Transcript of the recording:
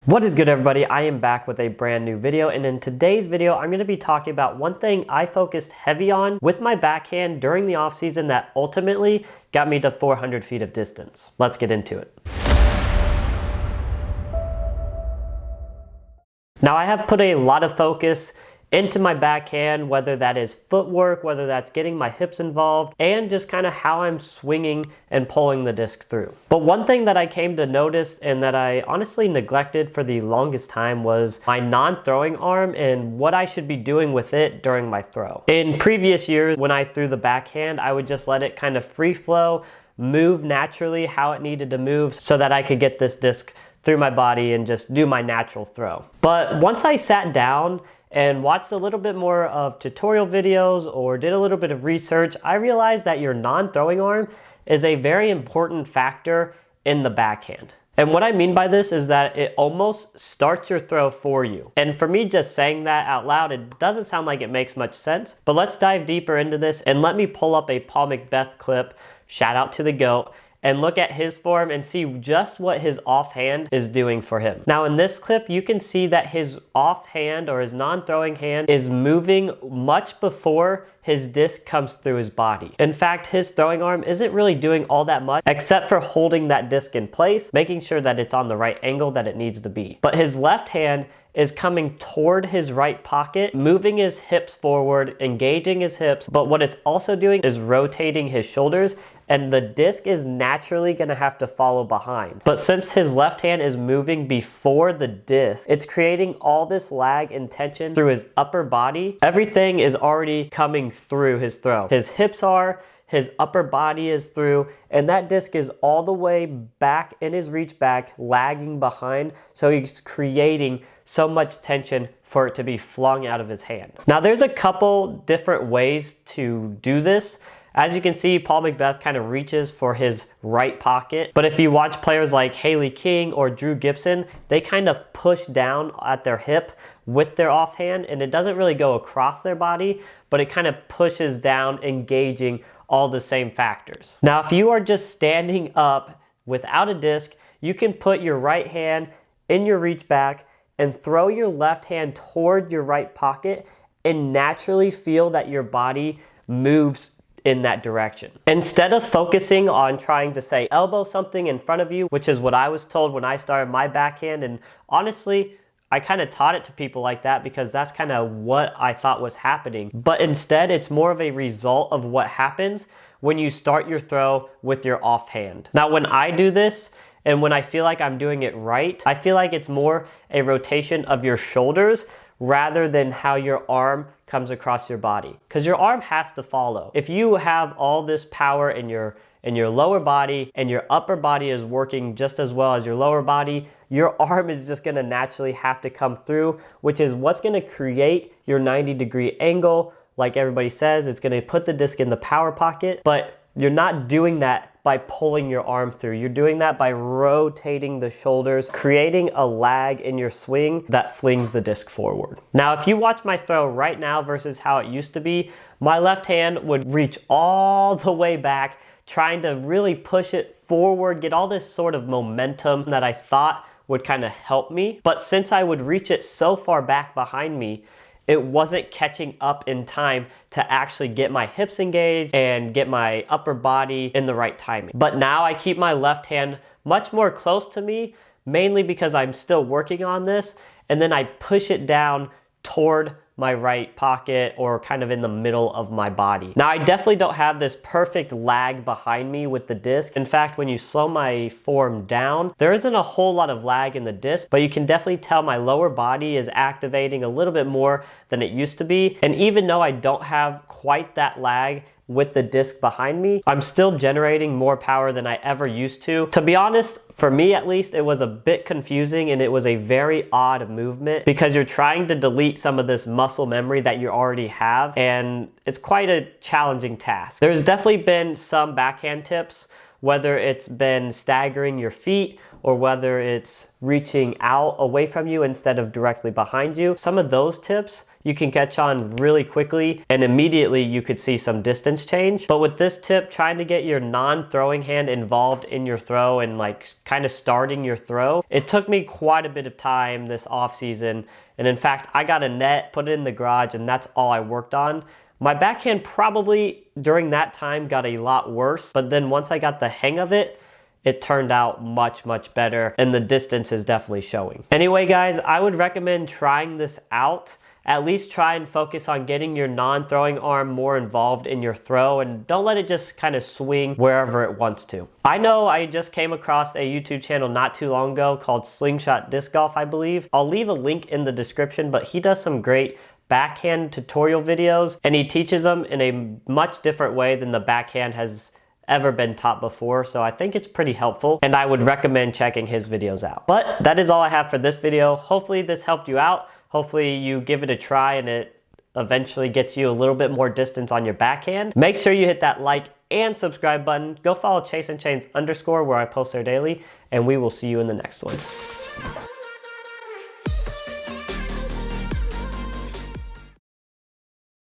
What is good, everybody? I am back with a brand new video, and in today's video I'm going to be talking about one thing I focused heavy on with my backhand during the offseason that ultimately got me to 400 feet of distance. Let's get into it. Now, I have put a lot of focus into my backhand, whether that is footwork, whether that's getting my hips involved, and just kind of how I'm swinging and pulling the disc through. But one thing that I came to notice and that I honestly neglected for the longest time was my non-throwing arm and what I should be doing with it during my throw. In previous years, when I threw the backhand, I would just let it kind of free flow, move naturally how it needed to move so that I could get this disc through my body and just do my natural throw. But once I sat down and watched a little bit more of tutorial videos or did a little bit of research, I realized that your non-throwing arm is a very important factor in the backhand. And what I mean by this is that it almost starts your throw for you. And for me, just saying that out loud, it doesn't sound like it makes much sense. But let's dive deeper into this and let me pull up a Paul McBeth clip, shout out to the GOAT, and look at his form and see just what his offhand is doing for him. Now, in this clip, you can see that his offhand or his non-throwing hand is moving much before his disc comes through his body. In fact, his throwing arm isn't really doing all that much except for holding that disc in place, making sure that it's on the right angle that it needs to be. But his left hand is coming toward his right pocket, moving his hips forward, engaging his hips, but what it's also doing is rotating his shoulders, and the disc is naturally gonna have to follow behind. But since his left hand is moving before the disc, it's creating all this lag and tension through his upper body. Everything is already coming through his throw. His hips are, his upper body is through, and that disc is all the way back in his reach back, lagging behind, so he's creating so much tension for it to be flung out of his hand. Now, there's a couple different ways to do this. As you can see, Paul McBeth kind of reaches for his right pocket. But if you watch players like Haley King or Drew Gibson, they kind of push down at their hip with their offhand, and it doesn't really go across their body, but it kind of pushes down, engaging all the same factors. Now, if you are just standing up without a disc, you can put your right hand in your reach back and throw your left hand toward your right pocket and naturally feel that your body moves in that direction. Instead of focusing on trying to say elbow something in front of you, which is what I was told when I started my backhand, and honestly, I kind of taught it to people like that because that's kind of what I thought was happening. But instead, it's more of a result of what happens when you start your throw with your offhand. Now, when I do this, and when I feel like I'm doing it right, I feel like it's more a rotation of your shoulders rather than how your arm comes across your body. Because your arm has to follow. If you have all this power in your lower body and your upper body is working just as well as your lower body, your arm is just gonna naturally have to come through, which is what's gonna create your 90-degree angle. Like everybody says, it's gonna put the disc in the power pocket, but you're not doing that by pulling your arm through. You're doing that by rotating the shoulders, creating a lag in your swing that flings the disc forward. Now, if you watch my throw right now versus how it used to be, my left hand would reach all the way back, trying to really push it forward, get all this sort of momentum that I thought would kind of help me. But since I would reach it so far back behind me, it wasn't catching up in time to actually get my hips engaged and get my upper body in the right timing. But now I keep my left hand much more close to me, mainly because I'm still working on this, and then I push it down toward my right pocket or kind of in the middle of my body. Now, I definitely don't have this perfect lag behind me with the disc. In fact, when you slow my form down, there isn't a whole lot of lag in the disc, but you can definitely tell my lower body is activating a little bit more than it used to be. And even though I don't have quite that lag with the disc behind me, I'm still generating more power than I ever used to. To be honest, for me at least, it was a bit confusing and it was a very odd movement because you're trying to delete some of this muscle memory that you already have, and it's quite a challenging task. There's definitely been some backhand tips, whether it's been staggering your feet or whether it's reaching out away from you instead of directly behind you. Some of those tips you can catch on really quickly and immediately you could see some distance change. But with this tip, trying to get your non-throwing hand involved in your throw and like kind of starting your throw, it took me quite a bit of time this off season. And in fact, I got a net, put it in the garage, and that's all I worked on. My backhand probably during that time got a lot worse, but then once I got the hang of it, it turned out much, much better, and the distance is definitely showing. Anyway, guys, I would recommend trying this out. At least try and focus on getting your non-throwing arm more involved in your throw, and don't let it just kind of swing wherever it wants to. I know I just came across a YouTube channel not too long ago called Slingshot Disc Golf, I believe. I'll leave a link in the description, but he does some great backhand tutorial videos, and he teaches them in a much different way than the backhand has ever been taught before, so I think it's pretty helpful, and I would recommend checking his videos out. But that is all I have for this video. Hopefully this helped you out. Hopefully you give it a try and it eventually gets you a little bit more distance on your backhand. Make sure you hit that like and subscribe button. Go follow Chase and Chains _ where I post there daily, and we will see you in the next one.